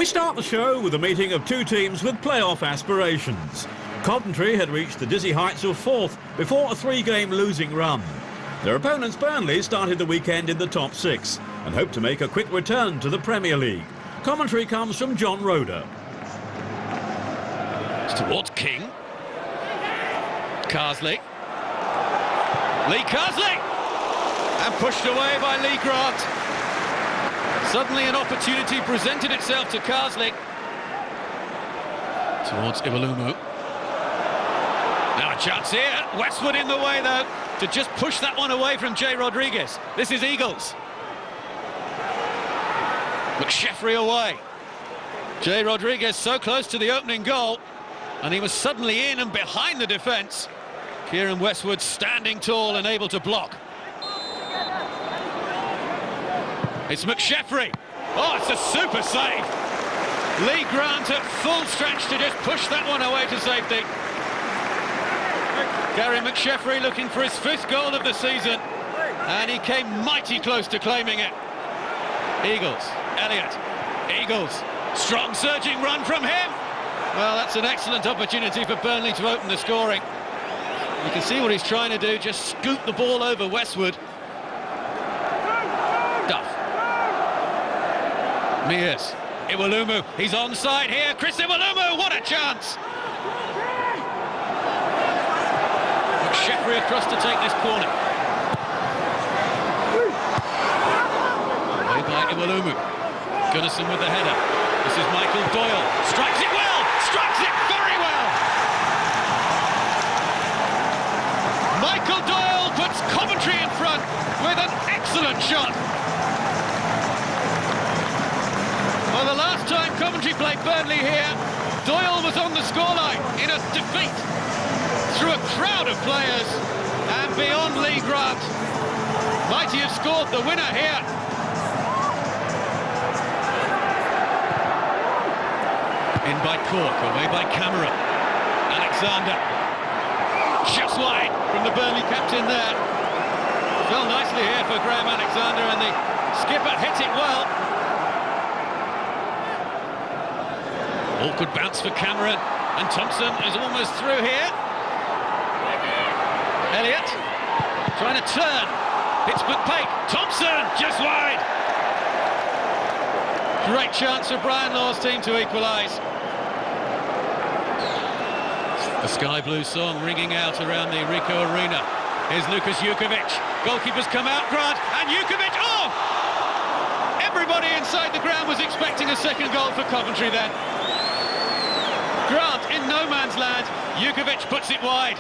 We start the show with a meeting of two teams with playoff aspirations. Coventry had reached the dizzy heights of fourth before a three-game losing run. Their opponents Burnley started the weekend in the top six and hope to make a quick return to the Premier League. Commentary comes from John Roeder. It's towards King. Carsley. Lee Carsley! And pushed away by Lee Grant. Suddenly an opportunity presented itself to Carsley. Towards Iwalumu. Now a chance here. Westwood in the way, though, to just push that one away from Jay Rodriguez. This is Eagles. McSheffrey away. Jay Rodriguez so close to the opening goal, and he was suddenly in and behind the defence. Kieran Westwood standing tall and able to block. It's McSheffrey. Oh, it's a super save. Lee Grant at full stretch to just push that one away to safety. Gary McSheffrey looking for his fifth goal of the season, and he came mighty close to claiming it. Eagles, Elliott, Eagles, strong surging run from him. Well, that's an excellent opportunity for Burnley to open the scoring. You can see what he's trying to do, just scoop the ball over Westwood. Duff. Mears, Iwalumu, he's onside here, Chris Iwalumu, what a chance! McSheffrey across to take this corner. Away by Iwalumu. Gunnison with the header. This is Michael Doyle. Strikes it well! Strikes it very well! Michael Doyle puts Coventry in front with an excellent shot. Well, the last time Coventry played Burnley here, Doyle was on the scoreline in a defeat through a crowd of players and beyond Lee Grant. Mighty have scored the winner here. In by Cork, away by Cameron. Alexander. Just wide from the Burnley captain there. Fell nicely here for Graham Alexander, and the skipper hit it well. Awkward bounce for Cameron, and Thompson is almost through here. Elliott trying to turn. It's McPake. Thompson just wide. Great chance for Brian Law's team to equalise. The sky blue song ringing out around the Ricoh Arena. Here's Lukas Jukovic. Goalkeepers come out, Grant, and Jukovic. Oh! Everybody inside the ground was expecting a second goal for Coventry then. Grant in no man's land. Jukovic puts it wide.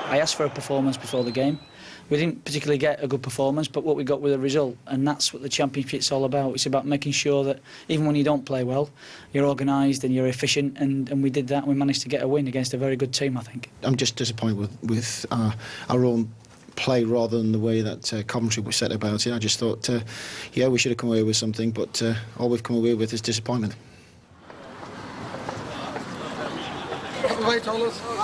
I asked for a performance before the game. We didn't particularly get a good performance, but what we got was a result, and that's what the Championship's all about. It's about making sure that even when you don't play well, you're organised and you're efficient, and we did that, and we managed to get a win against a very good team, I think. I'm just disappointed with our own play rather than the way that Coventry was set about it. I just thought, yeah, we should have come away with something, but all we've come away with is disappointment.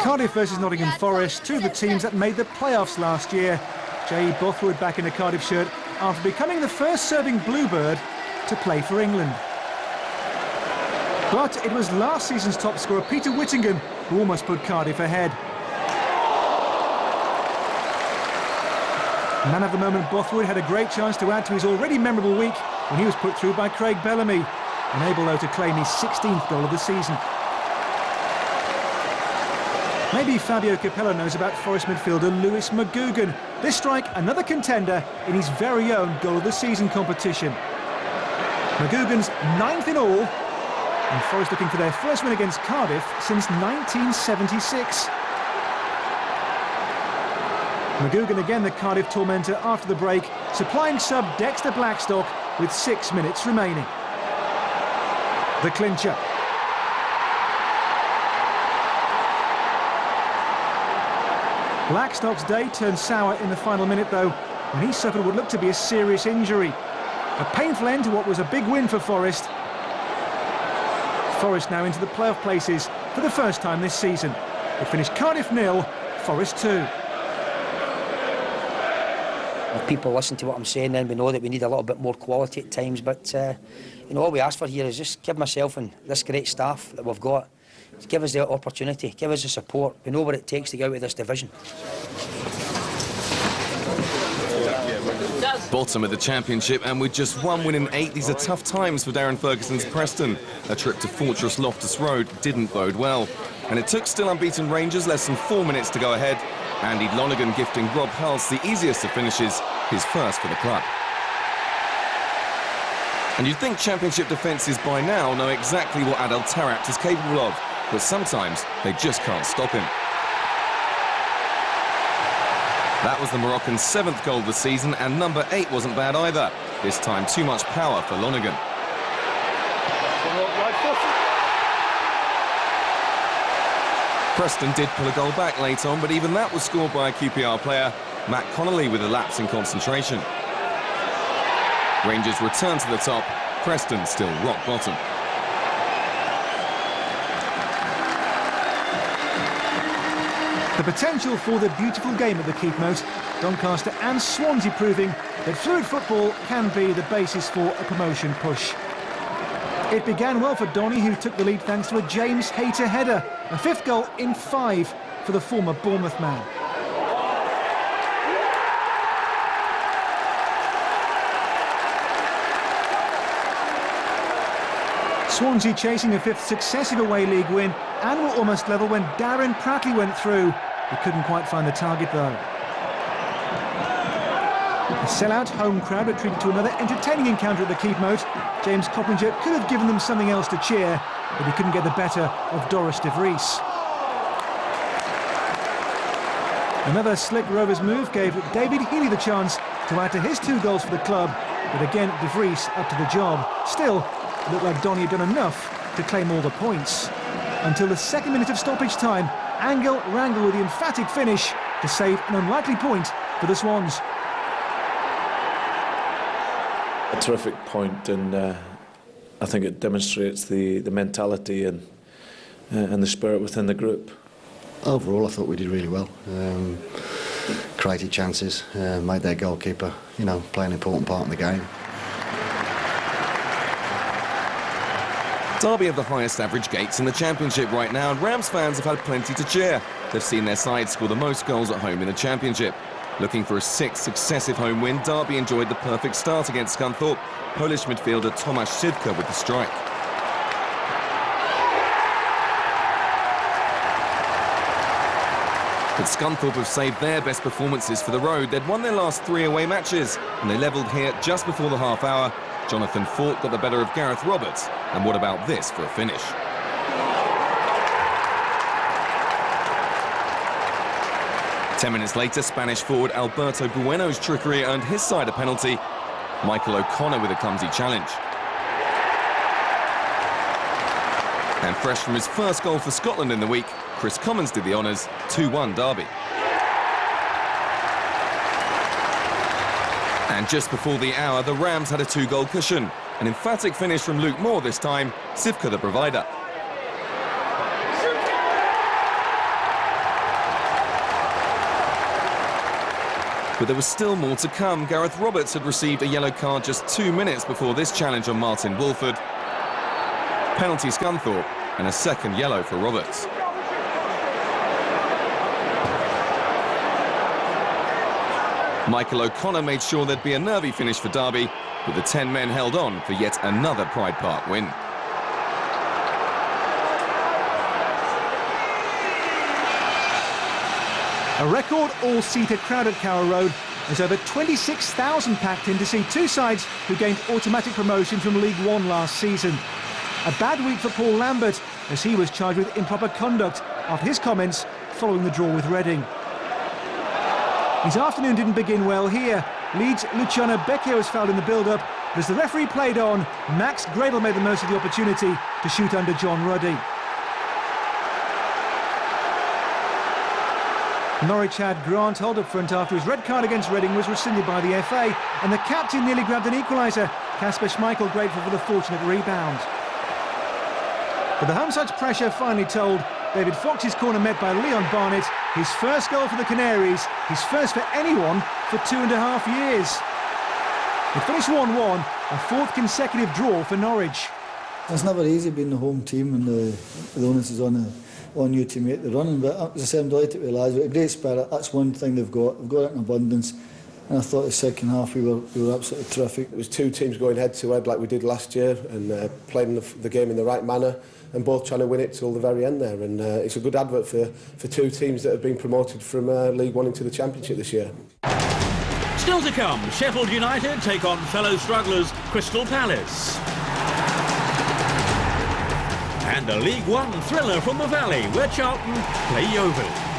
Cardiff versus Nottingham Forest, two of the teams that made the playoffs last year. Jay Bothwood back in a Cardiff shirt after becoming the first serving Bluebird to play for England. But it was last season's top scorer Peter Whittingham who almost put Cardiff ahead. Man of the moment Bothwood had a great chance to add to his already memorable week when he was put through by Craig Bellamy, unable though to claim his 16th goal of the season. Maybe Fabio Capello knows about Forest midfielder Lewis McGugan. This strike, another contender in his very own goal of the season competition. McGugan's 9th in all, and Forest looking for their first win against Cardiff since 1976. McGugan again the Cardiff tormentor after the break, supplying sub Dexter Blackstock with 6 minutes remaining. The clincher. Blackstock's day turned sour in the final minute though, when he suffered what looked to be a serious injury. A painful end to what was a big win for Forest. Forest now into the playoff places for the first time this season. It finished Cardiff 0, Forest 2. I people listen to what I'm saying, then we know that we need a little bit more quality at times. But you know, all we ask for here is just give myself and this great staff that we've got, give us the opportunity, give us the support. We know what it takes to get out of this division. Bottom of the Championship, and with just 1 win in 8, these are tough times for Darren Ferguson's Preston. A trip to Fortress Loftus Road didn't bode well, and it took still unbeaten Rangers less than 4 minutes to go ahead. Andy Lonergan gifting Rob Hulse the easiest of finishes, his first for the club. And you'd think Championship defences by now know exactly what Adel Taarabt is capable of, but sometimes they just can't stop him. That was the Moroccan's 7th goal of the season, and number 8 wasn't bad either. This time too much power for Lonergan. Preston did pull a goal back late on, but even that was scored by a QPR player, Matt Connolly, with a lapse in concentration. Rangers return to the top, Preston still rock bottom. The potential for the beautiful game at the Keepmoat, Doncaster and Swansea proving that fluid football can be the basis for a promotion push. It began well for Donny, who took the lead thanks to a James Hayter header, a 5th goal in 5 for the former Bournemouth man. Swansea chasing a 5th successive away league win and were almost level when Darren Pratley went through. He couldn't quite find the target though. A sellout home crowd were treated to another entertaining encounter at the Keepmoat. James Coppinger could have given them something else to cheer, but he couldn't get the better of Doris de Vries. Another slick Rovers move gave David Healy the chance to add to his 2 goals for the club, but again de Vries up to the job. Still, it looked like Donny had done enough to claim all the points. Until the 2nd minute of stoppage time, Angel Rangel with the emphatic finish to save an unlikely point for the Swans. A terrific point, and I think it demonstrates the mentality and the spirit within the group. Overall, I thought we did really well. Created chances, made their goalkeeper, play an important part in the game. Derby have the highest average gates in the Championship right now, and Rams fans have had plenty to cheer. They've seen their side score the most goals at home in the Championship. Looking for a 6th successive home win, Derby enjoyed the perfect start against Scunthorpe. Polish midfielder Tomasz Sivka with the strike. But Scunthorpe have saved their best performances for the road. They'd won their last 3 away matches, and they levelled here just before the half hour. Jonathan Fort got the better of Gareth Roberts, and what about this for a finish? Ten minutes later, Spanish forward Alberto Bueno's trickery earned his side a penalty. Michael O'Connor with a clumsy challenge. And fresh from his first goal for Scotland in the week, Chris Commons did the honours, 2-1 Derby. And just before the hour, the Rams had a 2-goal cushion. An emphatic finish from Luke Moore this time, Sivka the provider. But there was still more to come. Gareth Roberts had received a yellow card just 2 minutes before this challenge on Martin Wolford. Penalty Scunthorpe, and a 2nd yellow for Roberts. Michael O'Connor made sure there'd be a nervy finish for Derby, but the 10 men held on for yet another Pride Park win. A record all-seater crowd at Carrow Road as over 26,000 packed in to see 2 sides who gained automatic promotion from League One last season. A bad week for Paul Lambert as he was charged with improper conduct after his comments following the draw with Reading. His afternoon didn't begin well here. Leeds' Luciano Becchio was fouled in the build-up, but as the referee played on, Max Gradle made the most of the opportunity to shoot under John Ruddy. Norwich had Grant Holt up front after his red card against Reading was rescinded by the FA, and the captain nearly grabbed an equaliser. Kasper Schmeichel grateful for the fortunate rebound. But the home side's pressure finally told. David Fox's corner met by Leon Barnett, His first goal for the Canaries, his first for anyone for 2.5 years. It finished 1-1, a fourth consecutive draw for Norwich. It's never easy being the home team and the onus is on you to make the running, but as I said, I'm delighted with the lads. With a great spirit, that's one thing they've got. They've got it in abundance. And I thought the second half we were absolutely terrific. It was two teams going head to head like we did last year and playing the game in the right manner and both trying to win it till the very end there. And it's a good advert for two teams that have been promoted from League One into the Championship this year. Still to come, Sheffield United take on fellow strugglers Crystal Palace. And a League One thriller from the Valley where Charlton play Yeovil.